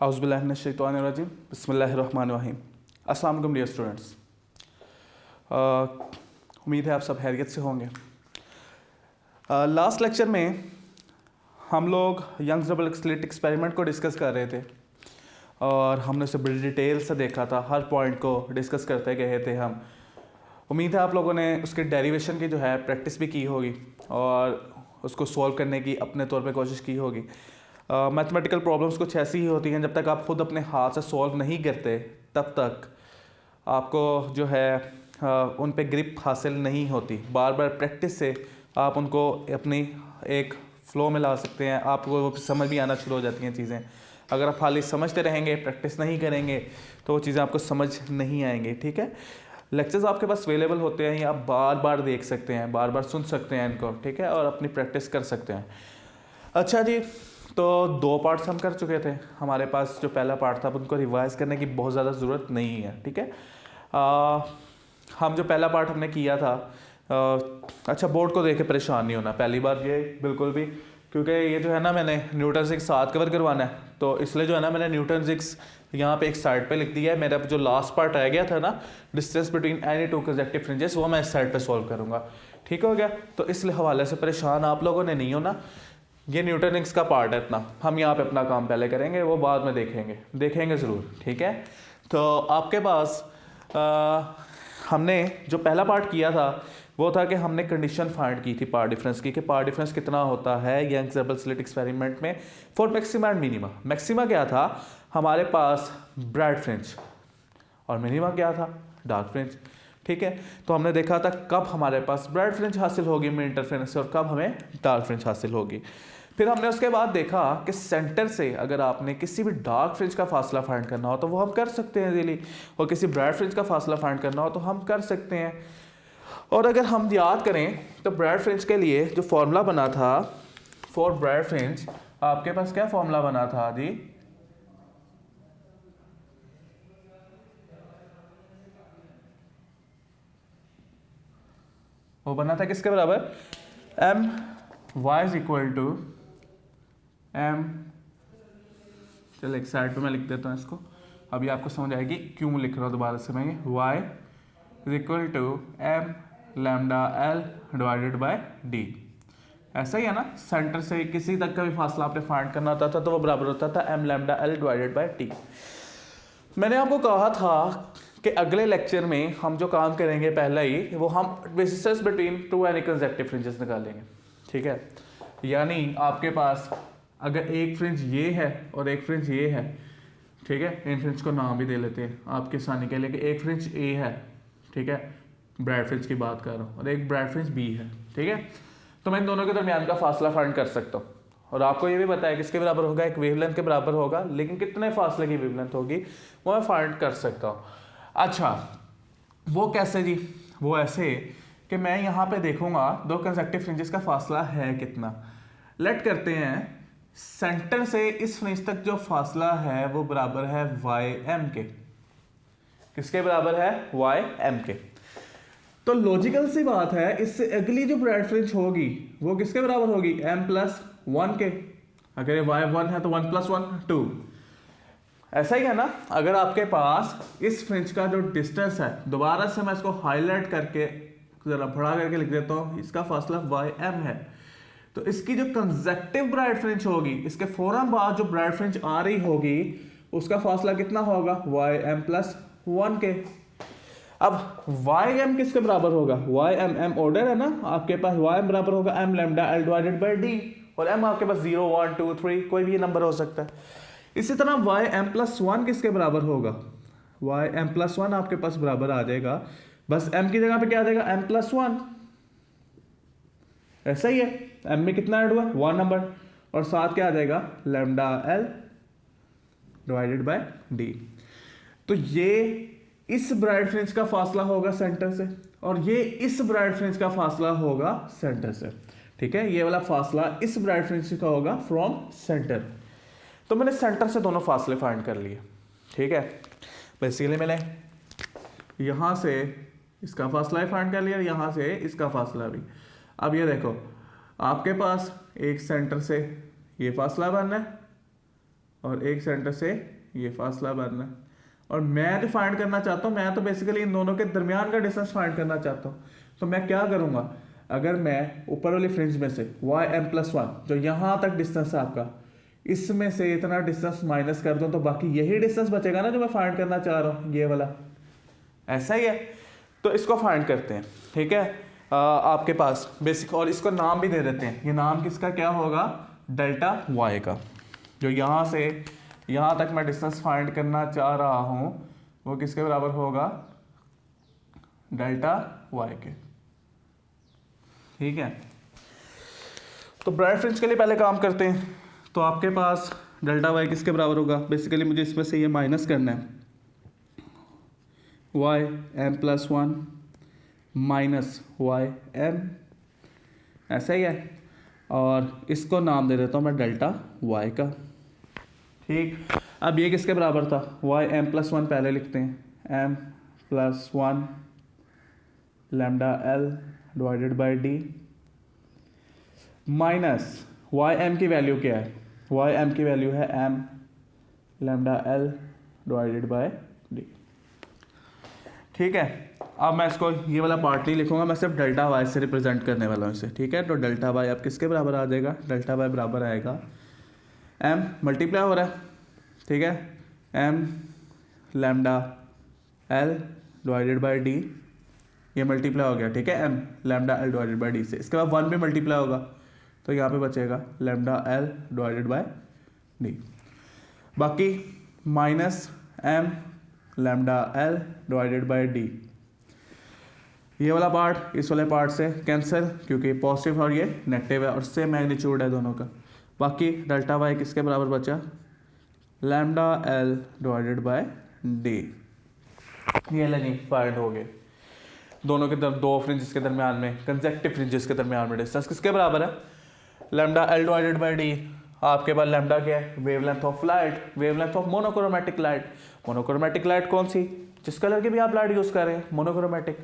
औज़ुबिल्लाहिमिनश्शैतानिर्रजीम बिस्मिल्लाहिर्रहमानिर्रहीम। अस्सलाम वालेकुम डियर स्टूडेंट्स, उम्मीद है आप सब खैरियत से होंगे। लास्ट लेक्चर में हम लोग यंग्स डबल स्लिट एक्सपेरिमेंट को डिस्कस कर रहे थे और हमने उसे बड़ी डिटेल से देखा था, हर पॉइंट को डिस्कस करते गए थे हम। उम्मीद है आप लोगों ने उसके डेरिवेशन की जो है प्रैक्टिस भी की होगी और उसको सॉल्व करने की अपने तौर पे कोशिश की होगी। मैथमेटिकल प्रॉब्लम्स कुछ ऐसी ही होती हैं, जब तक आप खुद अपने हाथ से सॉल्व नहीं करते तब तक आपको जो है उन पे ग्रिप हासिल नहीं होती। बार बार प्रैक्टिस से आप उनको अपनी एक फ़्लो में ला सकते हैं, आपको वो समझ भी आना शुरू हो जाती हैं चीज़ें। अगर आप खाली समझते रहेंगे, प्रैक्टिस नहीं करेंगे तो वो चीज़ें आपको समझ नहीं आएंगी। ठीक है, लेक्चर्स आपके पास अवेलेबल होते हैं, आप बार बार देख सकते हैं, बार बार सुन सकते हैं इनको, ठीक है, और अपनी प्रैक्टिस कर सकते हैं। अच्छा जी, तो 2 पार्ट्स हम कर चुके थे। हमारे पास जो पहला पार्ट था उनको रिवाइज करने की बहुत ज़्यादा ज़रूरत नहीं है। ठीक है, हम जो पहला पार्ट हमने किया था, अच्छा बोर्ड को देख के परेशान नहीं होना पहली बार ये बिल्कुल भी, क्योंकि ये जो है ना मैंने न्यूटन सिक्स साथ कवर करवाना है, तो इसलिए जो है ना मैंने न्यूटन सिक्स यहाँ पे एक साइड पे लिख दिया है। मेरा जो लास्ट पार्ट रह गया था ना, distance between any two consecutive fringes, वो मैं इस साइड पे सॉल्व करूँगा। ठीक हो गया, तो इस हवाले से परेशान आप लोगों ने नहीं होना। ये न्यूटन रिंग्स का पार्ट है इतना, हम यहाँ पे अपना काम पहले करेंगे, वो बाद में देखेंगे ज़रूर। ठीक है, तो आपके पास हमने जो पहला पार्ट किया था वो था कि हमने कंडीशन फाइंड की थी पार्ट डिफरेंस की, कि पार्ट डिफरेंस कितना होता है यंग्स डबल स्लिट एक्सपेरिमेंट में for maxima and minima. Maxima क्या था हमारे पास, ब्राइट फ्रिंज, और मिनिमा क्या था, डार्क फ्रिंज। ठीक है, तो हमने देखा था कब हमारे पास ब्राइट फ्रिंज हासिल होगी मिड इंटरफेरेंस से और कब हमें डार्क फ्रिंज हासिल होगी। फिर हमने उसके बाद देखा कि सेंटर से अगर आपने किसी भी डार्क फ्रिंज का फासला फाइंड करना हो तो वो हम कर सकते हैं इजीली, और किसी ब्राइट फ्रिंज का फासला फाइंड करना हो तो हम कर सकते हैं। और अगर हम याद करें तो ब्राइट फ्रिंज के लिए जो फॉर्मूला बना था फॉर ब्राइट फ्रिंज, आपके पास क्या फॉर्मूला बना था जी, वो बना था किसके बराबर, M Y is equal to M, चलो एक साइड पे मैं लिख देता हूँ इसको, अभी आपको समझ आएगी क्यों लिख रहा हूँ दोबारा से मैं। y is equal to M lambda L divided by D. ऐसा ही है ना, सेंटर से किसी तक का भी फासला आपने फाइंड करना होता था तो वो बराबर होता था M lambda L divided by T. मैंने आपको कहा था कि अगले लेक्चर में हम जो काम करेंगे पहले ही, वो हम distance between two any consecutive fringes निकालेंगे। ठीक है, यानी आपके पास अगर एक फ्रिंज ये है और एक फ्रिंज ये है, ठीक है, इन फ्रिंज को नाम भी दे लेते हैं आपके आसानी के लिए, कि एक फ्रिंज ए है, ठीक है, ब्राइट फ्रिंज की बात कर रहा हूँ, और एक ब्राइट फ्रिंज बी है। ठीक है, तो मैं इन दोनों के दरमियान का फासला फाइंड कर सकता हूँ, और आपको ये भी बताया किसके बराबर होगा, एक वेवलेंथ के बराबर होगा, लेकिन कितने फासले की वेवलेंथ होगी वो मैं फाइंड कर सकता हूँ। अच्छा, वो कैसे जी, वो ऐसे कि मैं यहाँ पे देखूंगा दो कंसेक्टिव फ्रिंजेस का फासला है कितना। लेट करते हैं सेंटर से इस फ्रिंज तक जो फासला है वो बराबर है वाई एम के। किसके बराबर है, वाई एम के। तो लॉजिकल सी बात है, इससे अगली जो ब्राइट फ्रिंज होगी वो किसके बराबर होगी, एम प्लस वन के। अगर ये वाई वन है तो वन प्लस वन टू। ऐसा ही है ना, अगर आपके पास इस फ्रिंज का जो डिस्टेंस है, दोबारा से मैं इसको हाईलाइट करके जरा बड़ा करके लिख देता हूँ, इसका फासला वाई एम है, तो इसकी जो कंसेक्टिव ब्राइट फ्रिंज होगी, इसके फौरन बाद जो ब्राइट फ्रिंज आ रही होगी उसका फासला कितना होगा, वाई एम प्लस वन के। अब वाई एम किसके बराबर होगा, वाई एम, एम ऑर्डर है ना आपके पास, वाई एम बराबर होगा M lambda L divided by D, और एम आपके पास 0 1 2 3 कोई भी नंबर हो सकता है। इसी तरह वाई एम प्लस वन किसके बराबर होगा, वाई एम प्लस वन आपके पास बराबर आ जाएगा, बस एम की जगह पे क्या आ जाएगा, एम प्लस वन। ऐसा ही है, एम में कितना ऐड हुआ, वन नंबर, और साथ क्या आ जाएगा, lambda L divided by D. तो ये इस ब्राइट फ्रिंज का फासला होगा सेंटर से, और ये इस ब्राइट फ्रिंज का फासला होगा सेंटर से। ठीक है, ये वाला फासला इस ब्राइट फ्रिंज का होगा फ्रॉम सेंटर। तो मैंने सेंटर से दोनों फासले फाइंड कर लिए। ठीक है, बेसिकली मैंने यहां से इसका फासला ही फाइंड कर लिया, यहां से इसका फासला भी। अब ये देखो, आपके पास एक सेंटर से ये फासला बनना है और एक सेंटर से ये फासला बनना है। और मैं जो फाइंड करना चाहता हूँ, मैं तो बेसिकली इन दोनों के दरमियान का डिस्टेंस फाइंड करना चाहता हूँ। तो मैं क्या करूँगा, अगर मैं ऊपर वाली फ्रिंज में से y(m+1) जो यहाँ तक डिस्टेंस है आपका, इसमें से इतना डिस्टेंस माइनस कर दूँ तो बाकी यही डिस्टेंस बचेगा ना जो मैं फाइंड करना चाह रहा हूँ, ये वाला। ऐसा ही है, तो इसको फाइंड करते हैं। ठीक है, आपके पास बेसिक, और इसको नाम भी दे देते हैं। ये नाम किसका क्या होगा, डेल्टा y का। जो यहाँ से यहाँ तक मैं डिस्टेंस फाइंड करना चाह रहा हूँ वो किसके बराबर होगा, डेल्टा y के। ठीक है, तो ब्राइट फ्रिंज के लिए पहले काम करते हैं। तो आपके पास डेल्टा y किसके बराबर होगा, बेसिकली मुझे इसमें से ये माइनस करना है, y(m+1) माइनस y(m), ऐसा ही है। और इसको नाम दे देता हूँ मैं डेल्टा y का। ठीक, अब ये किसके बराबर था, y(m+1) पहले लिखते हैं, m+1 lambda l divided by d, minus y(m) की वैल्यू क्या है, y(m) की वैल्यू है m lambda l divided by d। ठीक है, अब मैं इसको ये वाला पार्ट नहीं लिखूंगा, मैं सिर्फ डेल्टा y से रिप्रेजेंट करने वाला हूँ इसे। ठीक है, तो डेल्टा y अब किसके बराबर आ जाएगा, डेल्टा y बराबर आएगा m मल्टीप्लाई हो रहा है, ठीक है, m lambda l divided by d, ये मल्टीप्लाई हो गया। ठीक है, m lambda l divided by d से, इसके बाद 1 भी मल्टीप्लाई होगा तो यहाँ पे बचेगा lambda l divided by d, बाकी minus m lambda l divided by d। ये वाला पार्ट इस वाले पार्ट से कैंसिल, क्योंकि पॉजिटिव और ये नेगेटिव है और सेम मैग्नीट्यूड है दोनों का। बाकी डेल्टा y किसके बराबर बचा, lambda l divided bye d। ये लगी फाइंड हो गए दोनों के दो फ्रिंजेस के दरमियान में, कंसेक्टिव फ्रिंजेस के दरमियान में डिस्टेंस किसके बराबर है, lambda l divided bye d। आपके पास लैम्डा क्या है, wavelength of light, wavelength of monochromatic light. Monochromatic light कौन सी, जिस कलर की भी आप लाइट यूज कर रहे हैं, मोनोक्रोमैटिक।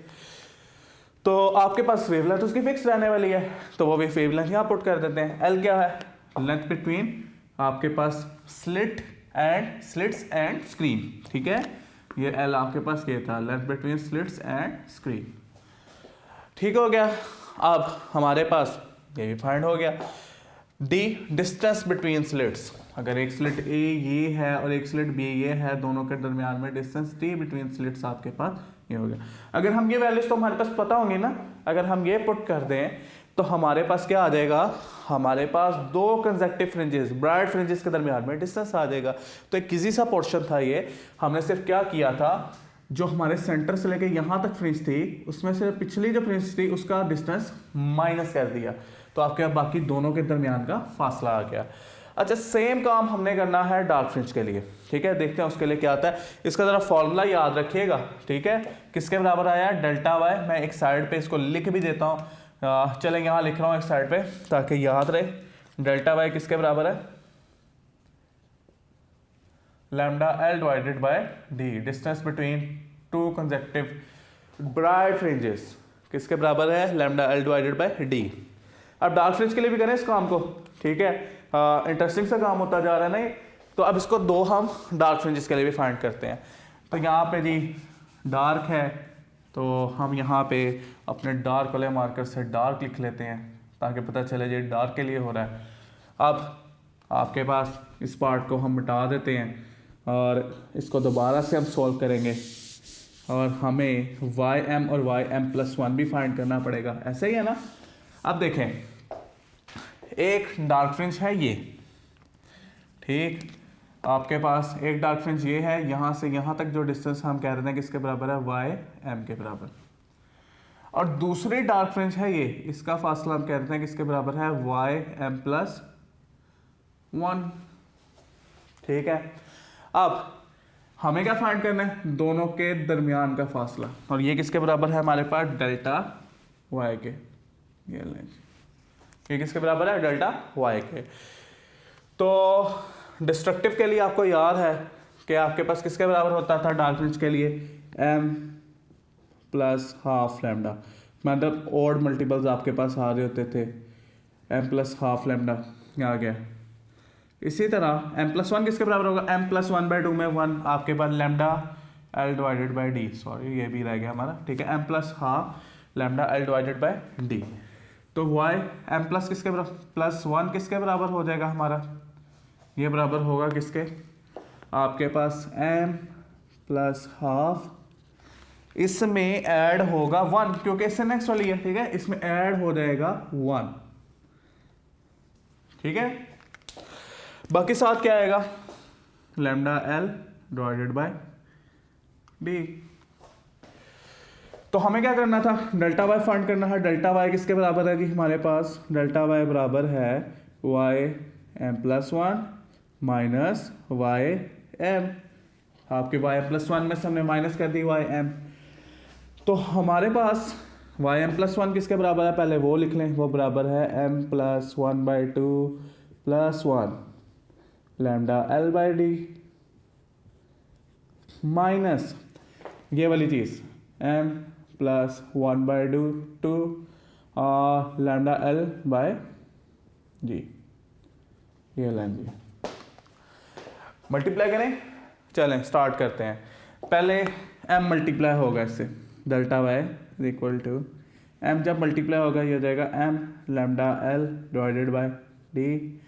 तो आपके पास वेवलेंथ उसकी फिक्स रहने वाली है, तो वो भी वेवलेंथ यहाँ पुट कर देते हैं। एल क्या है, लेंथ बिटवीन आपके पास स्लिट्स एंड स्क्रीन। ठीक है, ये एल आपके पास ये था, length between slits and screen. ठीक हो गया, अब हमारे पास ये भी फाइंड हो गया। डी डिस्टेंस बिटवीन स्लिट्स, अगर एक स्लिट ए ये है और एक स्लिट बी ये है, दोनों के दरमियान में डिस्टेंस डी बिटवीन स्लिट्स आपके पास ये हो गया। अगर हम ये वैल्यूज तो हमारे पास पता होंगी ना, अगर हम ये पुट कर दें तो हमारे पास क्या आ जाएगा, हमारे पास दो कंसेक्टिव फ्रिंजेस, ब्राइट फ्रिंजेस के दरमियान में डिस्टेंस आ जाएगा। तो एक किसी सा पोर्शन था ये, हमने सिर्फ क्या किया था, जो हमारे सेंटर से लेके यहाँ तक फ्रिंज थी उसमें से पिछली जो फ्रिंज थी उसका डिस्टेंस माइनस कर दिया, तो आपके बाकी दोनों के दरमियान का फासला आ गया। अच्छा, सेम काम हमने करना है डार्क फ्रिंज के लिए। ठीक है, देखते हैं उसके लिए क्या आता है। इसका जरा फॉर्मूला याद रखिएगा। ठीक है, किसके बराबर आया, डेल्टा वाई। मैं एक साइड पे इसको लिख भी देता हूँ, चलें यहाँ लिख रहा हूँ एक साइड पे ताकि याद रहे। डेल्टा वाई किसके बराबर है, lambda L divided by D, distance between two consecutive bright fringes किसके बराबर है, lambda L divided by D. अब डार्क फ्रिंज के लिए भी करें इस काम को। ठीक है, इंटरेस्टिंग सा काम होता जा रहा है नहीं, तो अब इसको दो हम डार्क फ्रिंजेस के लिए भी फाइंड करते हैं। तो यहाँ पे जी डार्क है, तो हम यहाँ पे अपने डार्क वाले मार्कर से डार्क लिख लेते हैं ताकि पता चले जी डार्क के लिए हो रहा है। अब आपके पास इस पार्ट को हम मिटा देते हैं और इसको दोबारा से हम सॉल्व करेंगे और हमें y(m) और y(m+1) भी फाइंड करना पड़ेगा। ऐसे ही है ना। अब देखें, एक डार्क फ्रिंज है ये, ठीक, आपके पास एक डार्क फ्रिंज ये है, यहाँ से यहाँ तक जो डिस्टेंस हम कह रहे हैं किसके बराबर है, y(m) के बराबर। और दूसरी डार्क फ्रिंज है ये, इसका फासला हम कह रहे हैं किसके बराबर है, y(m+1). ठीक है, अब हमें क्या फाइंड करना है, दोनों के दरमियान का फासला, और ये किसके बराबर है हमारे पास, डेल्टा y के। ये किसके बराबर है, डेल्टा y के। तो डिस्ट्रक्टिव के लिए आपको याद है कि आपके पास किसके बराबर होता था डार्क फ्रिंज के लिए, m+½ लैम्डा, मतलब ऑड मल्टीपल्स आपके पास आ रहे होते थे, m+½ लैम्डा आ गया, इसी तरह m+1 किसके बराबर होगा, m+1/2 में 1 आपके पास lambda l divided by D, sorry ये भी रह गया हमारा, ठीक है, m+1/2 lambda l divided by D. तो y m+ किसके बराबर +1 किसके बराबर हो जाएगा हमारा, ये बराबर होगा किसके, आपके पास m+1/2, इसमें ऐड होगा 1 क्योंकि इससे नेक्स्ट वाली है, ठीक है, इसमें ऐड हो जाएगा 1, ठीक है। बाकी साथ क्या आएगा, lambda l divided by D. तो हमें क्या करना था, डेल्टा y फाइंड करना है। डेल्टा y किसके बराबर है जी हमारे पास, डेल्टा y बराबर है y m+1 minus y m, आपके y m+1 में से हमने माइनस कर दी y m, तो हमारे पास y m+1 किसके बराबर है, पहले वो लिख लें, वो बराबर है m+1/2 +1 lambda l by D minus ये वाली चीज़ m+1/2 लैम्डा l बाय जी, ये लाइन जी मल्टीप्लाई करें। चलें स्टार्ट करते हैं, पहले m मल्टीप्लाई होगा इससे, delta y is equal to m जब मल्टीप्लाई होगा ये हो जाएगा m lambda l divided by D,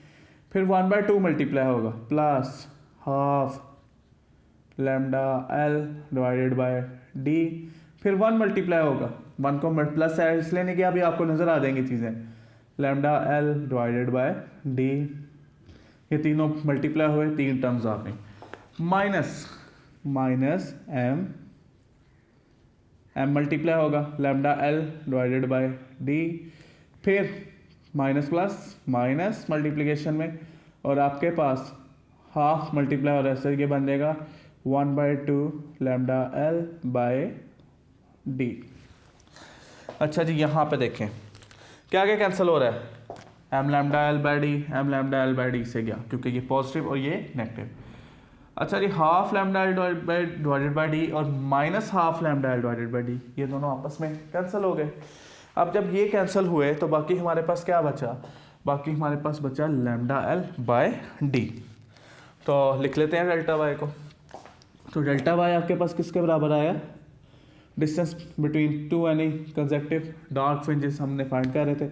फिर 1/2 मल्टीप्लाई होगा plus half lambda l divided by D, फिर 1 मल्टीप्लाई होगा, 1 को प्लस है इसलिए नहीं कि अभी आपको नज़र आ जाएंगी चीज़ें, lambda l divided by D, ये तीनों मल्टीप्लाई हुए, 3 टर्म्स आ गई, माइनस m मल्टीप्लाई होगा lambda l divided by D, फिर माइनस प्लस माइनस मल्टीप्लिकेशन में, और आपके पास हाफ मल्टीप्लाई हो रहा है सर, ये बन जाएगा 1/2 लैम्डा l बाय डी। अच्छा जी यहाँ पे देखें क्या आगे कैंसिल हो रहा है, m lambda l by D, m lambda l by D से गया क्योंकि ये पॉजिटिव और ये नेगेटिव। अच्छा जी half lambda l divided by D और minus half lambda l divided by D, ये दोनों आपस में कैंसिल हो गए। अब जब ये कैंसिल हुए तो बाकी हमारे पास क्या बचा, बाकी हमारे पास बचा लैम्डा l बाय डी। तो लिख लेते हैं डेल्टा y को, तो डेल्टा y आपके पास किसके बराबर आया, distance between two any consecutive dark fringes हमने फाइंड कर रहे थे,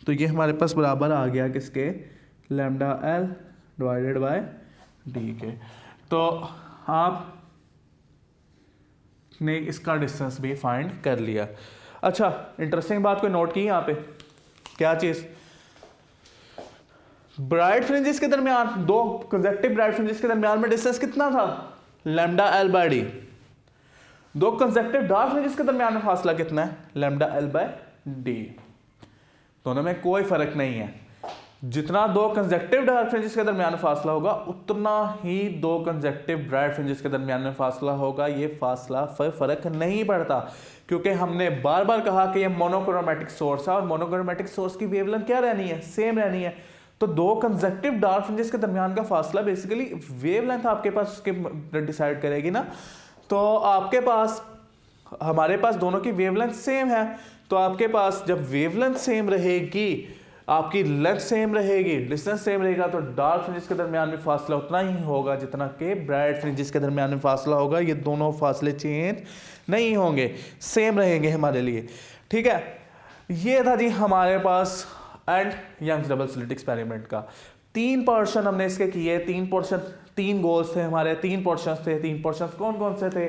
तो ये हमारे पास बराबर आ गया किसके, lambda l divided by D के। तो आप ने इसका डिस्टेंस भी फाइंड कर लिया। अच्छा इंटरेस्टिंग बात को नोट की यहाँ पे, क्या चीज़, ब्राइट फ्रिंजेस के दरमियान, दो कंसेक्टिव ब्राइट फ्रिंजेस के दरमियान में डिस्टेंस कितना था, लैम्डा l बाय डी, दो कंसेक्टिव डार्क फ्रिंजेस के दरमियान में फासला कितना है, लैम्डा l बाय डी, दोनों में कोई फर्क नहीं है, जितना दो कंसेक्टिव डार्क फ्रिंजेस के दरमियान में फासला होगा उतना ही दो कंसेक्टिव ब्राइट फ्रिंजेस के दरमियान में फासला होगा, ये फासला फर्क नहीं पड़ता, क्योंकि हमने बार बार कहा कि ये मोनोक्रोमैटिक सोर्स है और मोनोक्रोमैटिक सोर्स की वेवलेंथ क्या रहनी है, सेम रहनी है। तो दो कंसेक्टिव डार्क फ्रिंजेस के दरमियान का फासला बेसिकली वेवलेंथ आपके पास उसके डिसाइड करेगी ना, तो आपके पास हमारे पास दोनों की वेवलेंथ सेम है, तो आपके पास जब वेवलेंथ सेम रहेगी, आपकी लेंथ सेम रहेगी, डिस्टेंस सेम रहेगा, तो डार्क फ्रिंजेस के दरमियान में फासला उतना ही होगा जितना कि ब्राइट फ्रिंजेस के दरमियान में फासला होगा, ये दोनों फासले चेंज नहीं होंगे, सेम रहेंगे हमारे लिए, ठीक है। ये था जी हमारे पास and Young's double slit experiment का 3 पोर्शन हमने इसके किए, 3 पोर्शन, 3 गोल्स थे हमारे, 3 पोर्शंस थे। 3 पोर्शंस कौन कौन से थे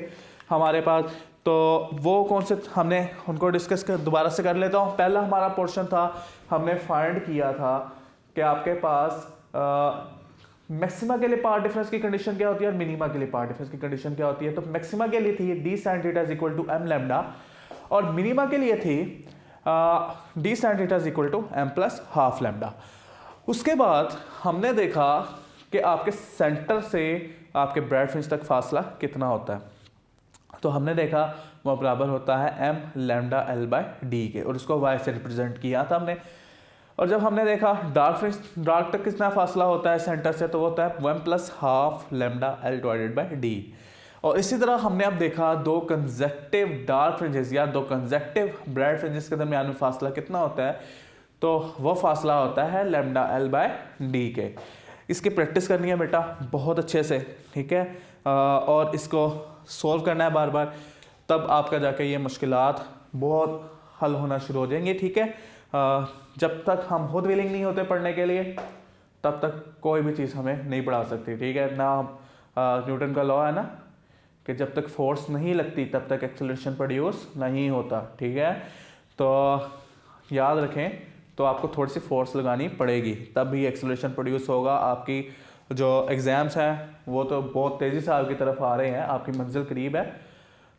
हमारे पास, तो वो कौन से हमने उनको डिस्कस कर दोबारा से कर लेता हूँ। पहला हमारा पोर्शन था, हमने फाइंड किया था कि आपके पास मैक्सिमा के लिए पार्ट डिफरेंस की कंडीशन क्या होती है और मिनिमा के लिए पार्ट डिफरेंस की कंडीशन क्या होती है। तो मैक्सिमा के लिए थी D sine theta is equal to M lambda और मिनिमा के लिए थी D sine theta is equal to M plus half lambda. उसके बाद हमने देखा कि आपके सेंटर से आपके ब्राइट फ्रिंज तक फासला कितना होता है, तो हमने देखा वो बराबर होता है M lambda L by D के, और उसको वाई से रिप्रेजेंट किया था हमने। और जब हमने देखा डार्क तक कितना फासला होता है सेंटर से, तो वो होता है 1 plus half lambda L divided by D. और इसी तरह हमने अब देखा दो कंजेक्टिव डार्क फ्रिंजेस या दो कंजेक्टिव ब्राइट फ्रिंजेस के दरमियान में फासला कितना होता है, तो वो फासला होता है लैम्डा एल बाय डी के। इसकी प्रैक्टिस करनी है बेटा बहुत अच्छे से, ठीक है, और इसको सॉल्व करना है बार बार, तब आपका जाके ये मुश्किलात बहुत हल होना शुरू हो जाएंगे, ठीक है। जब तक हम खुद विलिंग नहीं होते पढ़ने के लिए तब तक कोई भी चीज़ हमें नहीं पढ़ा सकती, ठीक है ना। न्यूटन का लॉ है ना कि जब तक फोर्स नहीं लगती तब तक एक्सेलरेशन प्रोड्यूस नहीं होता, ठीक है। तो याद रखें, तो आपको थोड़ी सी फोर्स लगानी पड़ेगी तब भी एक्सेलरेशन प्रोड्यूस होगा। आपकी जो एग्ज़ाम्स हैं वो तो बहुत तेज़ी से आपकी तरफ आ रहे हैं, आपकी मंजिल करीब है,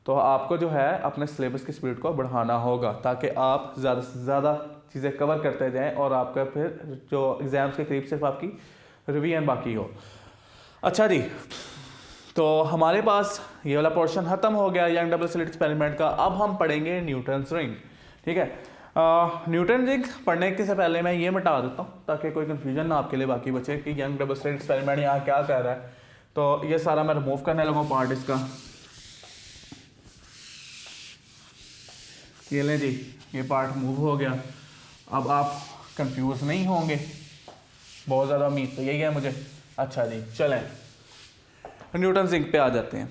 तो आपको जो है अपने सिलेबस की स्पीड को बढ़ाना होगा ताकि आप ज़्यादा से ज़्यादा चीज़ें कवर करते जाएं और आपका फिर जो एग्ज़ाम्स के करीब सिर्फ आपकी रिवीजन बाकी हो। अच्छा जी, तो हमारे पास ये वाला पोर्शन ख़त्म हो गया यंग डबल स्लिट एक्सपेरिमेंट का। अब हम पढ़ेंगे न्यूटन्स रिंग, ठीक है। न्यूटन रिंग पढ़ने के से पहले मैं ये मिटा देता हूँ ताकि कोई कन्फ्यूजन ना आपके लिए बाकी बचे कि यंग डबल स्लिट एक्सपेरिमेंट यहाँ क्या कर रहा है। तो ये सारा मैं रिमूव करने लगा पार्ट इसका। ये लें जी, ये पार्ट मूव हो गया। अब आप कंफ्यूज नहीं होंगे, बहुत ज़्यादा उम्मीद तो यही है मुझे। अच्छा जी, चलें न्यूटन रिंग पे आ जाते हैं।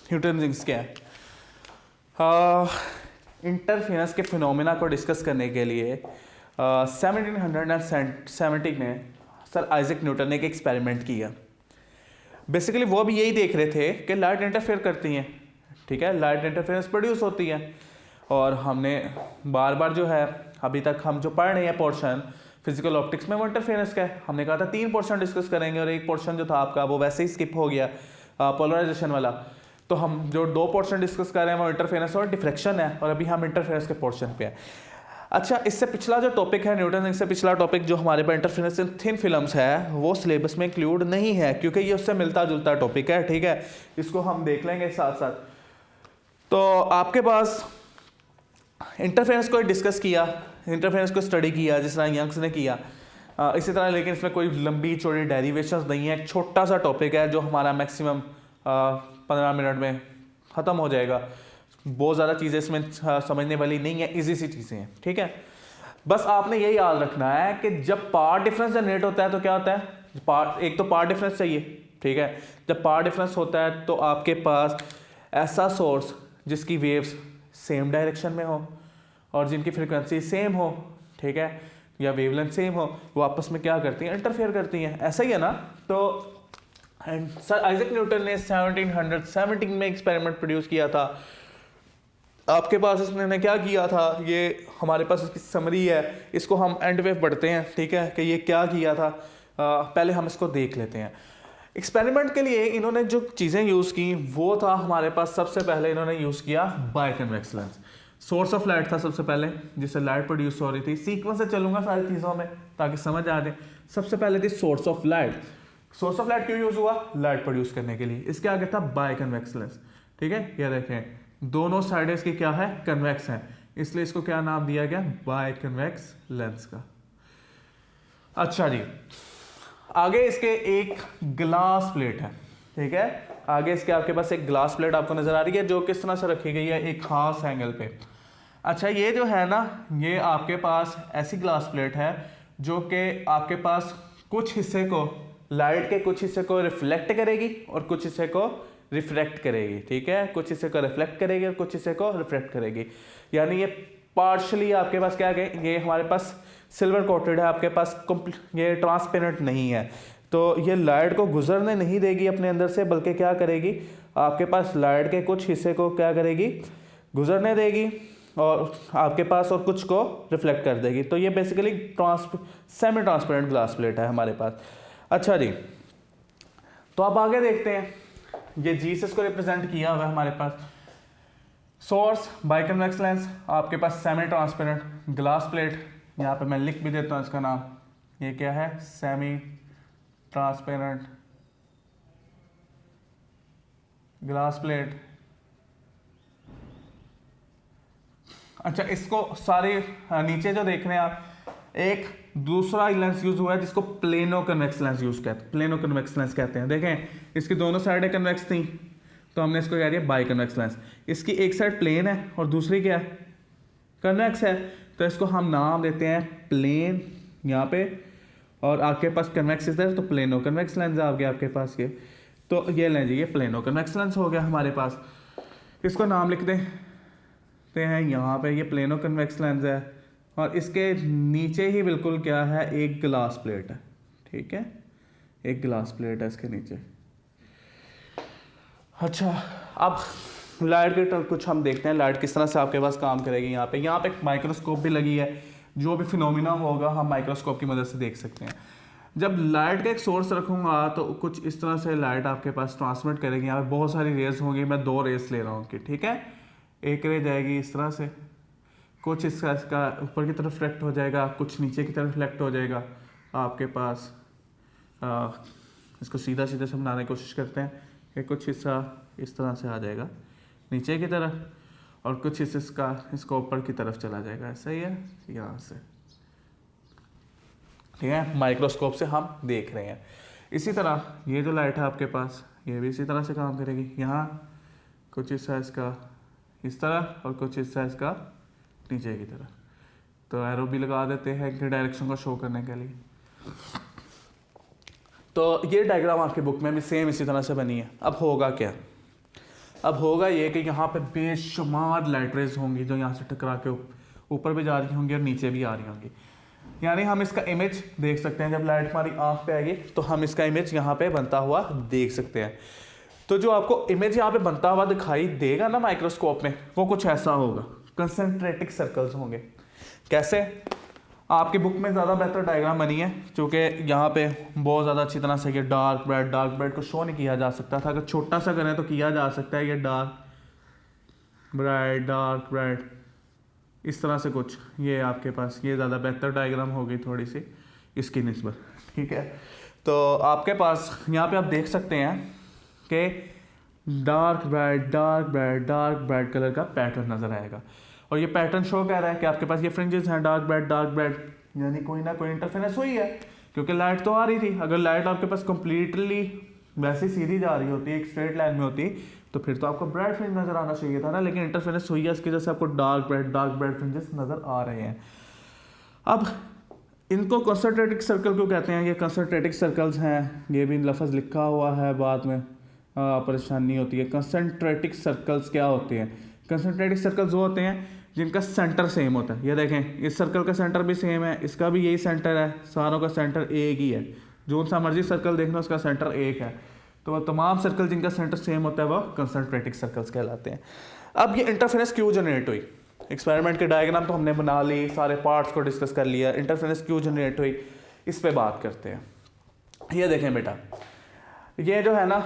न्यूटन रिंग्स क्या है? इंटरफेरेंस के फिनोमेना को डिस्कस करने के लिए 1770 में सर आइजैक न्यूटन ने एक एक्सपेरिमेंट किया। बेसिकली वो भी यही देख रहे थे कि लाइट इंटरफेयर करती हैं, ठीक है, लाइट इंटरफेरेंस प्रोड्यूस होती है। और हमने बार बार जो है अभी तक हम जो पढ़ रहे हैं पोर्शन फिजिकल ऑप्टिक्स में वो इंटरफेरेंस का है। हमने कहा था 3 पोर्शन डिस्कस करेंगे और एक पोर्शन जो था आपका वो वैसे ही स्किप हो गया, पोलराइजेशन वाला। तो हम जो 2 पोर्शन डिस्कस कर रहे हैं वो इंटरफेरेंस और डिफ्रैक्शन है, और अभी हम इंटरफेरेंस के पोर्शन पे हैं। अच्छा, इससे पिछला जो टॉपिक है न्यूटन रिंग से पिछला टॉपिक जो हमारे पास इंटरफेरेंस इन थिन फिल्म्स है वो सिलेबस में इंक्लूड नहीं है क्योंकि ये उससे मिलता जुलता टॉपिक है, ठीक है। इसको हम देख लेंगे साथ साथ। तो आपके पास इंटरफेरेंस को डिस्कस किया, इंटरफेरेंस को स्टडी किया जिस तरह यंग्स ने किया, इसी तरह, लेकिन इसमें कोई लंबी चौड़ी डेरिवेशंस नहीं है। एक छोटा सा टॉपिक है जो हमारा मैक्सिमम 15 मिनट में ख़त्म हो जाएगा। बहुत ज़्यादा चीज़ें इसमें समझने वाली नहीं है, इजी सी चीज़ें हैं, ठीक है। बस आपने ये याद रखना है कि जब पार्ट डिफरेंस जनरेट होता है तो क्या होता है, एक तो पार्ट डिफरेंस चाहिए, ठीक है। जब पार्ट डिफरेंस होता है तो आपके पास ऐसा सोर्स जिसकी वेव्स सेम डायरेक्शन में हो और जिनकी फ्रिक्वेंसी सेम हो, ठीक है, या वेवलेंथ सेम हो, वो आपस में क्या करती हैं, इंटरफेयर करती हैं। ऐसा ही है ना। तो सर आइजैक न्यूटन ने 1717 में एक्सपेरिमेंट प्रोड्यूस किया था। आपके पास इसने क्या किया था, ये हमारे पास इसकी समरी है, इसको हम एंड पे पढ़ते हैं, ठीक है, कि ये क्या किया था। पहले हम इसको देख लेते हैं। एक्सपेरिमेंट के लिए इन्होंने जो चीज़ें यूज़ की वो था हमारे पास, सबसे पहले इन्होंने यूज़ किया बायकन्वेक्स लेंस। सोर्स ऑफ लाइट था सबसे पहले जिससे लाइट प्रोड्यूस हो रही थी। सीक्वेंस से चलूंगा सारी चीज़ों में ताकि समझ आ जाए। सबसे पहले थी source of light. Source of light क्यों यूज़ हुआ? लाइट प्रोड्यूस करने के लिए। इसके आगे था बायकन्वेक्स लेंस, ठीक है। ये देखें दोनों साइड इसकी क्या है, कन्वेक्स है, इसलिए इसको क्या नाम दिया गया, बायकन्वेक्स लेंस का। अच्छा जी, आगे इसके एक ग्लास प्लेट है, ठीक है। आगे इसके आपके पास एक ग्लास प्लेट आपको नजर आ रही है जो किस तरह से रखी गई है, एक खास एंगल पे। अच्छा, ये जो है ना, ये आपके पास ऐसी ग्लास प्लेट है जो कि आपके पास कुछ हिस्से को, लाइट के कुछ हिस्से को रिफ्लेक्ट करेगी और कुछ हिस्से को रिफ्रैक्ट करेगी, ठीक है। कुछ हिस्से को रिफ्लेक्ट करेगी और कुछ हिस्से को रिफ्रैक्ट करेगी। यानी ये पार्शली आपके पास क्या है, ये हमारे पास सिल्वर कोटेड है, आपके पास ये ट्रांसपेरेंट नहीं है। तो ये लाइट को गुजरने नहीं देगी अपने अंदर से, बल्कि क्या करेगी, आपके पास लाइट के कुछ हिस्से को क्या करेगी, गुजरने देगी और आपके पास और कुछ को रिफ्लेक्ट कर देगी। तो ये basically semi transparent glass plate है हमारे पास। अच्छा जी, तो अब आगे देखते हैं। ये जीसस को रिप्रेजेंट किया हुआ है हमारे पास। सोर्स बायकन्वेक्स लेंस, आपके पास सेमी ट्रांसपेरेंट ग्लास प्लेट, यहाँ पे मैं लिख भी देता हूँ इसका नाम, ये क्या है, सेमी ट्रांसपेरेंट ग्लास प्लेट। अच्छा, इसको सारे नीचे जो देख रहे हैं आप, एक दूसरा लेंस यूज हुआ है जिसको प्लेनो कन्वेक्स लेंस यूज कहते हैं, प्लेनो कन्वेक्स लेंस कहते हैं। देखें इसकी दोनों साइडें कन्वेक्स थी तो हमने इसको कह दिया बाई कन्वेक्स लेंस। इसकी एक साइड प्लेन है और दूसरी क्या है, कन्वेक्स है, तो इसको हम नाम देते हैं प्लेन यहाँ पे, और आपके पास कन्वेक्स इधर, तो प्लेनो कन्वेक्स लेंस आ गया आपके पास ये। तो ये लें जी, ये प्लेनो कन्वेक्स लेंस हो गया हमारे पास। इसको नाम लिख देते हैं यहाँ पे, ये प्लेनो कन्वेक्स लेंस है और इसके नीचे ही बिल्कुल क्या है, एक ग्लास प्लेट है। ठीक है, एक ग्लास प्लेट है इसके नीचे। अच्छा, अब लाइट के तो कुछ हम देखते हैं लाइट किस तरह से आपके पास काम करेगी। यहाँ पे एक माइक्रोस्कोप भी लगी है, जो भी फिनोमिना होगा हम माइक्रोस्कोप की मदद से देख सकते हैं। जब लाइट का एक सोर्स रखूँगा तो कुछ इस तरह से लाइट आपके पास ट्रांसमिट करेगी। यहाँ पे बहुत सारी रेस होंगी, मैं 2 रेस ले रहा हूँ कि ठीक है। एक रे जाएगी इस तरह से, कुछ इसका ऊपर की तरफ रिफ्लेक्ट हो जाएगा, कुछ नीचे की तरफ रिफ्लेक्ट हो जाएगा आपके पास। इसको सीधा सीधा से बनाने की कोशिश करते हैं कि कुछ हिस्सा इस तरह से आ जाएगा नीचे की तरफ और कुछ हिस्सा इसको ऊपर की तरफ चला जाएगा, ऐसा ही है यहाँ से। ठीक है, माइक्रोस्कोप से हम देख रहे हैं। इसी तरह ये जो लाइट है आपके पास, ये भी इसी तरह से काम करेगी। यहाँ कुछ हिस्सा इसका इस तरह और कुछ हिस्सा इसका नीचे की तरफ। तो एरो भी लगा देते हैं कि डायरेक्शन को शो करने के लिए। तो ये डायग्राम आपकी बुक में भी सेम इसी तरह से बनी है। अब होगा क्या, अब होगा ये कि यहाँ पे बेशुमार लाइट रेज होंगी जो यहाँ से टकरा के ऊपर भी जा रही होंगी और नीचे भी आ रही होंगी। यानी हम इसका इमेज देख सकते हैं, जब लाइट हमारी आँख पे आएगी तो हम इसका इमेज यहाँ पे बनता हुआ देख सकते हैं। तो जो आपको इमेज यहाँ पे बनता हुआ दिखाई देगा ना माइक्रोस्कोप में, वो कुछ ऐसा होगा, कंसंट्रेटिक सर्कल्स होंगे। कैसे, आपकी बुक में ज़्यादा बेहतर डायग्राम बनी है, क्योंकि यहाँ पे बहुत ज़्यादा अच्छी तरह से ये डार्क ब्राइट को शो नहीं किया जा सकता था। अगर छोटा सा करें तो किया जा सकता है, ये डार्क ब्राइट इस तरह से कुछ, ये आपके पास ये ज़्यादा बेहतर डायग्राम होगी थोड़ी सी इसकी निस्बत। ठीक है, तो आपके पास यहाँ पे आप देख सकते हैं कि डार्क ब्राइट कलर का पैटर्न नज़र आएगा। और ये पैटर्न शो कह रहा है कि आपके पास ये फ्रिंजेस हैं डार्क ब्राइट, यानी कोई ना कोई इंटरफेरेंस हुई है, क्योंकि लाइट तो आ रही थी। अगर लाइट आपके पास कंप्लीटली वैसे सीधी जा रही होती, एक स्ट्रेट लाइन में होती, तो फिर तो आपको ब्राइट फ्रिंज नज़र आना चाहिए था ना, लेकिन इंटरफेरेंस हुई है, इसकी वजह से आपको डार्क ब्राइट फ्रिंजेस नज़र आ रहे हैं। अब इनको कंसंट्रेटिक सर्कल क्यों कहते हैं, ये कंसंट्रेटिक सर्कल्स हैं, ये भी लफ्ज़ लिखा हुआ है, बाद में परेशानी होती है। कंसंट्रेटिक सर्कल्स क्या होते हैं, कंसंट्रेटिक सर्कल्स वो होते हैं जिनका सेंटर सेम होता है। ये देखें, इस सर्कल का सेंटर भी सेम है, इसका भी यही सेंटर है, सारों का सेंटर एक ही है। जो सा मर्जी सर्कल देखना उसका सेंटर एक है, तो वह तमाम सर्कल जिनका सेंटर सेम होता है वह कंसंट्रेटिक सर्कल्स कहलाते हैं। अब ये इंटरफेरेंस क्यों जनरेट हुई, एक्सपेरिमेंट के डायग्राम तो हमने बना ली, सारे पार्ट्स को डिस्कस कर लिया, इंटरफेरेंस क्यों जनरेट हुई इस पे बात करते हैं। ये देखें बेटा, ये जो है ना,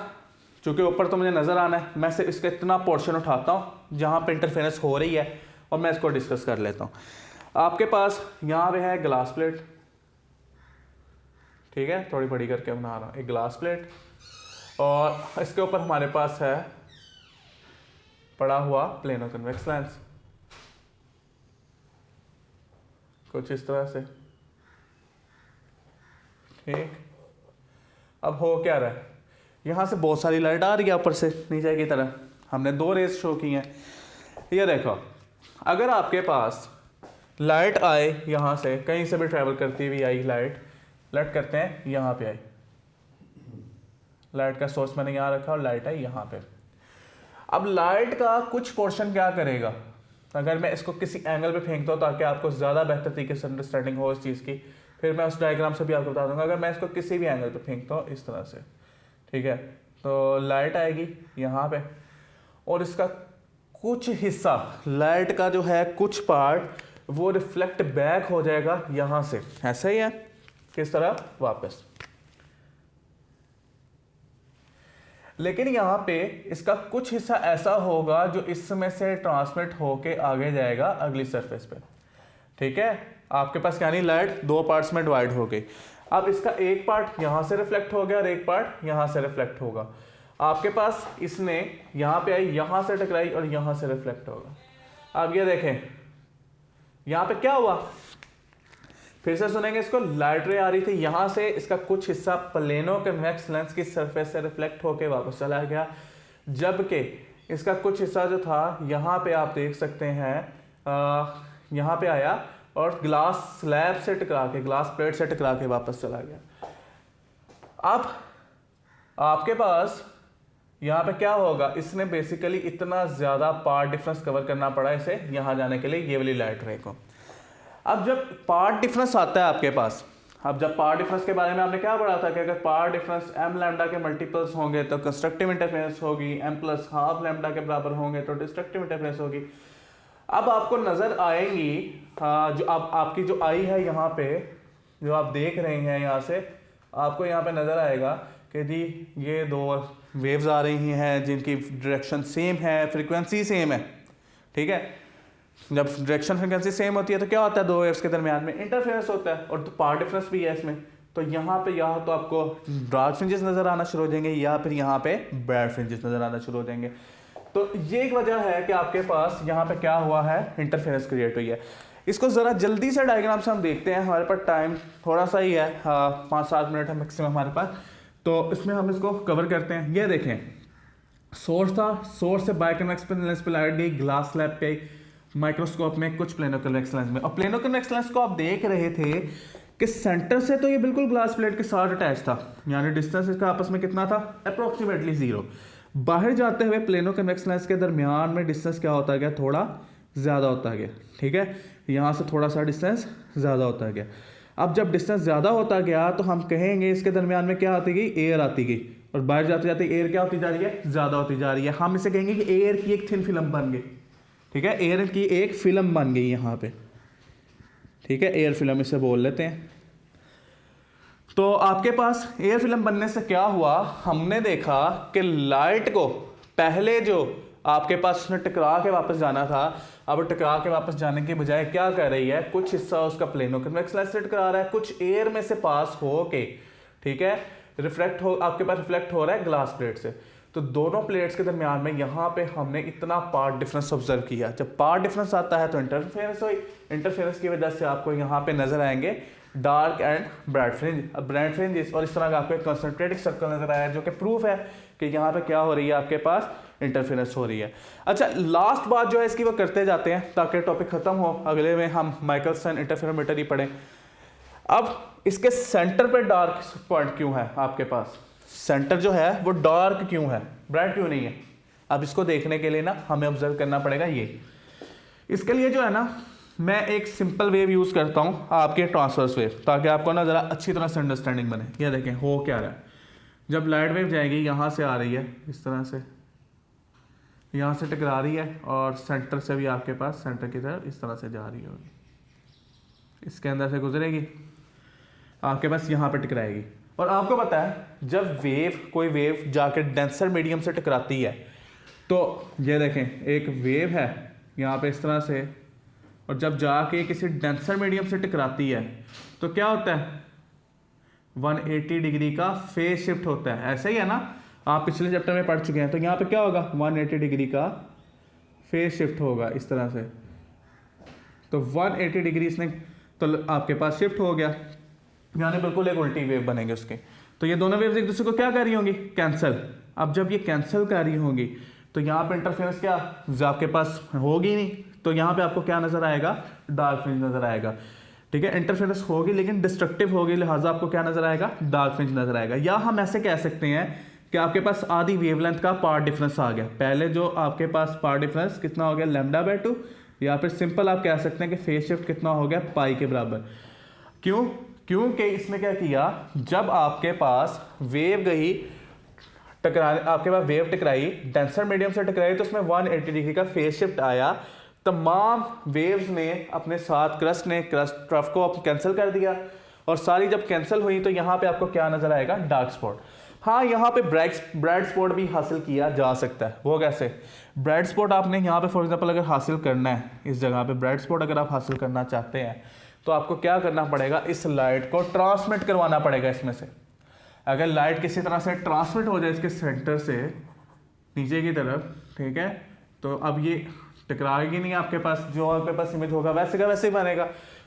चूँकि ऊपर तो मुझे नज़र आना है, मैं सिर्फ इसका इतना पोर्शन उठाता हूँ जहाँ पे इंटरफेरेंस हो रही है और मैं इसको डिस्कस कर लेता हूँ। आपके पास यहाँ पे है ग्लास प्लेट, ठीक है, थोड़ी बड़ी करके बना रहा हूँ, एक ग्लास प्लेट, और इसके ऊपर हमारे पास है पड़ा हुआ प्लेनो कन्वेक्स लेंस, कुछ इस तरह से। ठीक, अब हो क्या रहा है, यहाँ से बहुत सारी लाइट आ रही है ऊपर से नीचे की तरह, हमने 2 रेस शो की हैं। ये देखो, अगर आपके पास लाइट आए यहाँ से, कहीं से भी ट्रैवल करती हुई आई लाइट, लेट करते हैं यहाँ पे आई, लाइट का सोर्स मैंने यहाँ रखा और लाइट आई यहाँ पे। अब लाइट का कुछ पोर्शन क्या करेगा, अगर मैं इसको किसी एंगल पे फेंकता हूँ ताकि आपको ज़्यादा बेहतर तरीके से अंडरस्टैंडिंग हो इस चीज़ की, फिर मैं उस डायग्राम से भी आपको बता दूंगा। अगर मैं इसको किसी भी एंगल पे फेंकता हूँ इस तरह से, ठीक है, तो लाइट आएगी यहाँ पे और इसका कुछ हिस्सा लाइट का जो है कुछ पार्ट वो रिफ्लेक्ट बैक हो जाएगा यहाँ से, ऐसा ही है, किस तरह वापस। लेकिन यहाँ पे इसका कुछ हिस्सा ऐसा होगा जो इसमें से ट्रांसमिट होके आगे जाएगा अगली सरफेस पे। ठीक है, आपके पास यानी लाइट 2 पार्ट्स में डिवाइड हो गई। अब इसका एक पार्ट यहाँ से रिफ्लेक्ट हो गया और एक पार्ट यहाँ से रिफ्लेक्ट होगा। आपके पास इसने यहाँ पे आई, यहाँ से टकराई और यहाँ से रिफ्लेक्ट होगा। अब ये देखें यहाँ पे क्या हुआ, फिर से सुनेंगे इसको, लाइट रे आ रही थी यहाँ से, इसका कुछ हिस्सा प्लेनो कन्वेक्स लेंस की सरफेस से रिफ्लेक्ट होके वापस चला गया, जबकि इसका कुछ हिस्सा जो था यहाँ पे आप देख सकते हैं यहाँ पे आया और ग्लास स्लैब से टकरा के, ग्लास प्लेट से टकरा के वापस चला गया। अब आपके पास यहाँ पे क्या होगा, इसने बेसिकली इतना ज़्यादा पार्ट डिफरेंस कवर करना पड़ा इसे यहाँ जाने के लिए, ये वाली लाइट रे को। अब जब पार्ट डिफरेंस आता है आपके पास, अब जब पार्ट डिफरेंस के बारे में आपने क्या पढ़ा था कि अगर पार्ट डिफरेंस m लैम्डा के मल्टीपल्स होंगे तो कंस्ट्रक्टिव इंटरफेरेंस होगी, m प्लस हाफ लैम्डा के बराबर होंगे तो डिस्ट्रक्टिव इंटरफेरेंस होगी। अब आपको नज़र आएंगी जो आपकी जो आई है यहाँ पे, जो आप देख रहे हैं यहाँ से, आपको यहाँ पे नज़र आएगा कि जी ये दो वेव्स आ रही हैं जिनकी डायरेक्शन सेम है, फ्रीक्वेंसी सेम है, ठीक है। जब डायरेक्शन फ्रीक्वेंसी सेम होती है तो क्या होता है, दो वेव्स के दरमियान में इंटरफेरेंस होता है, और तो पार्ट डिफरेंस भी है इसमें। तो यहाँ पे या तो आपको डार्क फ्रिंजेस नज़र आना शुरू हो जाएंगे या फिर यहाँ पे ब्राइट फ्रिंजेस नज़र आना शुरू हो जाएंगे। तो ये एक वजह है कि आपके पास यहाँ पे क्या हुआ है, इंटरफेरेंस क्रिएट हुई है। इसको ज़रा जल्दी से डायग्राम से हम देखते हैं, हमारे पास टाइम थोड़ा सा ही है, 5-7 मिनट है मैक्सिमम हमारे पास, तो इसमें हम इसको कवर करते हैं। ये देखें, सोर्स था, सोर्स से बायकन्वेक्स लेंस पे लाइट गई, ग्लास स्लैब पे, माइक्रोस्कोप में, कुछ प्लेनो कन्वेक्स लेंस में। और प्लेनो कन्वेक्स लेंस को आप देख रहे थे कि सेंटर से तो ये बिल्कुल ग्लास प्लेट के साथ अटैच था, यानी डिस्टेंस इसका आपस में कितना था, अप्रोक्सीमेटली 0। बाहर जाते हुए प्लेनो कन्वेक्स लेंस के दरमियान में डिस्टेंस क्या होता गया, थोड़ा ज़्यादा होता गया, ठीक है, यहाँ से थोड़ा सा डिस्टेंस ज़्यादा होता गया। अब जब डिस्टेंस ज़्यादा होता गया तो हम कहेंगे इसके दरमियान में क्या आती गई, एयर आती गई, और बाहर जाते जाते एयर क्या होती जा रही है, ज़्यादा होती जा रही है। हम इसे कहेंगे कि एयर की एक थिन फिल्म बन गई, ठीक है, एयर की एक फिल्म बन गई यहाँ पे, ठीक है, एयर फिल्म इसे बोल लेते हैं। तो आपके पास एयर फिल्म बनने से क्या हुआ, हमने देखा कि लाइट को पहले जो आपके पास उसने टकरा के वापस जाना था, अब टकरा के वापस जाने के बजाय क्या कर रही है, कुछ हिस्सा उसका प्लेनो कन्वेक्स लेंस से टकरा रहा है, कुछ एयर में से पास हो के, ठीक है, रिफ्लेक्ट हो, आपके पास रिफ्लेक्ट हो रहा है ग्लास प्लेट से। तो दोनों प्लेट्स के दरमियान में यहाँ पे हमने इतना पार्ट डिफरेंस ऑब्जर्व किया। जब पार्ट डिफरेंस आता है तो इंटरफेरेंस हुई, इंटरफेरेंस की वजह से आपको यहाँ पे नजर आएंगे dark and bright fringe, bright fringes, और इस तरह का आपको एक कंसंट्रेटिक सर्कल नजर आया, जो कि प्रूफ है कि यहाँ पे क्या हो रही है, आपके पास इंटरफेरेंस हो रही है। अच्छा, लास्ट बात जो है इसकी वो करते जाते हैं ताकि टॉपिक खत्म हो, अगले में हम माइकलसन इंटरफेरोमीटर ही पढ़ें। अब इसके सेंटर पे डार्क पॉइंट क्यों है, आपके पास सेंटर जो है वो डार्क क्यों है, ब्राइट क्यों नहीं है। अब इसको देखने के लिए ना हमें ऑब्जर्व करना पड़ेगा ये। इसके लिए जो है ना, मैं एक सिंपल वेव यूज़ करता हूँ, आपके ट्रांसवर्स वेव, ताकि आपको ना ज़रा अच्छी तरह से अंडरस्टैंडिंग बने। ये देखें हो क्या रहा है, जब लाइट वेव जाएगी यहाँ से आ रही है, इस तरह से यहाँ से टकरा रही है, और सेंटर से भी आपके पास सेंटर की तरफ इस तरह से जा रही होगी, इसके अंदर से गुजरेगी, आपके पास यहाँ पे टकराएगी। और आपको पता है जब कोई वेव जाकर डेंसर मीडियम से टकराती है, तो ये देखें एक वेव है यहाँ पे इस तरह से, और जब जाके किसी डेंसर मीडियम से टकराती है तो क्या होता है, 180 डिग्री का फेज शिफ्ट होता है। ऐसे ही है ना, आप पिछले चैप्टर में पढ़ चुके हैं। तो यहाँ पे क्या होगा, 180 डिग्री का फेज शिफ्ट होगा इस तरह से। तो 180 डिग्री इसने तो आपके पास शिफ्ट हो गया, यानी बिल्कुल एक उल्टी वेव बनेंगे उसके। तो ये दोनों वेव्स एक दूसरे को क्या कर रही होंगी, कैंसिल। अब जब ये कैंसिल कर रही होंगी तो यहाँ पे इंटरफेरेंस क्या आपके पास होगी नहीं, तो यहाँ पे आपको क्या नजर आएगा, डार्क फ्रिंज नजर आएगा, ठीक है। इंटरफेरेंस होगी लेकिन डिस्ट्रक्टिव होगी, लिहाजा आपको क्या नजर आएगा, डार्क फ्रिंज नजर आएगा। या हम ऐसे कह सकते हैं कि आपके पास आधी वेवलेंथ का पार्ट डिफरेंस आ गया। पहले जो आपके पास पार्ट डिफरेंस कितना हो गया, λ/2, या फिर सिंपल आप कह सकते हैं कि फेज शिफ्ट कितना हो गया, पाई के बराबर। क्यों, क्योंकि इसने क्या किया, जब आपके पास वेव गई आपके पास वेव टकराई, डेंसर मीडियम से टकराई, तो उसमें 180 डिग्री का फेज शिफ्ट आया। तमाम वेव्स ने अपने साथ क्रस्ट ट्रफ को कैंसिल कर दिया, और सारी जब कैंसिल हुई तो यहाँ पे आपको क्या नजर आएगा, डार्क स्पॉट। हाँ, यहाँ पे ब्राइट स्पॉट भी हासिल किया जा सकता है। वो कैसे, ब्राइट स्पॉट आपने यहाँ पे फॉर एग्जांपल अगर हासिल करना है, इस जगह पे ब्राइट स्पॉट अगर आप हासिल करना चाहते हैं तो आपको क्या करना पड़ेगा, इस लाइट को ट्रांसमिट करवाना पड़ेगा इसमें से। अगर लाइट किसी तरह से ट्रांसमिट हो जाए इसके सेंटर से नीचे की तरफ, ठीक है, तो अब ये टकराएगी नहीं, आपके पास जो आपके पास इमेज होगा वैसे का वैसे ही बनेगा।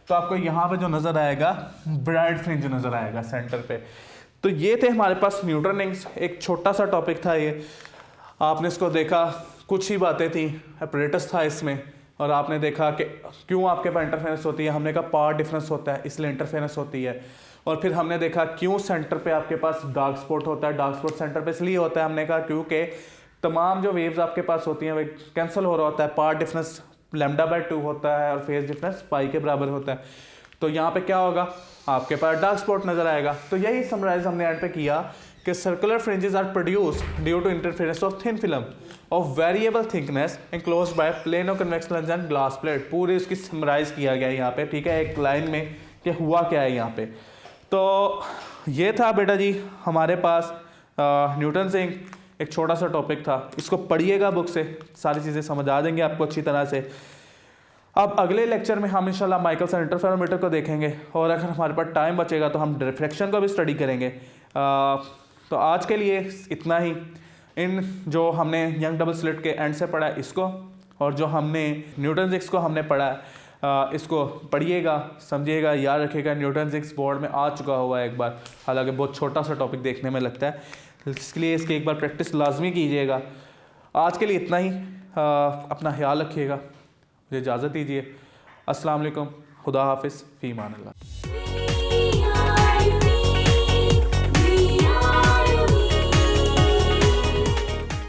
तो आपको यहाँ पे जो नजर आएगा, ब्राइट फ्रिंज नजर आएगा सेंटर पे। तो ये थे हमारे पास न्यूट्रॉनिक्स, एक छोटा सा टॉपिक था ये, आपने इसको देखा, कुछ ही बातें थी, अपरेटस था इसमें, और आपने देखा कि क्यों आपके पास इंटरफेरेंस होती है, हमने कहा पावर डिफरेंस होता है इसलिए इंटरफेरेंस होती है। और फिर हमने देखा क्यों सेंटर पे आपके पास डार्क स्पॉट होता है, डार्क स्पॉट सेंटर पे इसलिए होता है, हमने कहा क्योंकि तमाम जो वेव्स आपके पास होती हैं वे कैंसिल हो रहा होता है, पावर डिफरेंस λ/2 होता है और फेज डिफरेंस पाई के बराबर होता है। तो यहाँ पे क्या होगा, आपके पास डार्क स्पॉट नजर आएगा। तो यही समराइज हमने एंड पे किया कि circular fringes are produced due to interference of thin film of variable thickness enclosed by plano convex lens and glass plate. पूरी उसकी समराइज किया गया यहाँ पे, ठीक है, एक लाइन में कि हुआ क्या है यहाँ पे। तो ये था बेटा जी हमारे पास न्यूटन से एक छोटा सा टॉपिक था, इसको पढ़िएगा बुक से, सारी चीज़ें समझ आ जाएंगी आपको अच्छी तरह से। अब अगले लेक्चर में हम इंशाल्लाह माइकलसन इंटरफेरोमीटर को देखेंगे और अगर हमारे पास टाइम बचेगा तो हम रिफ्रैक्शन को भी स्टडी करेंगे। तो आज के लिए इतना ही। इन जो हमने यंग डबल स्लिट के एंड से पढ़ा है इसको, और जो हमने न्यूटन सिक्स को हमने पढ़ा है इसको पढ़िएगा, समझिएगा, याद रखिएगा। न्यूटन सिक्स बोर्ड में आ चुका हुआ है एक बार, हालांकि बहुत छोटा सा टॉपिक देखने में लगता है, इसलिए इसकी एक बार प्रैक्टिस लाजमी कीजिएगा। आज के लिए इतना ही। अपना ख्याल रखिएगा, मुझे इजाज़त दीजिए। अस्सलाम वालेकुम, खुदा हाफिज़, फ़ी अमान अल्लाह।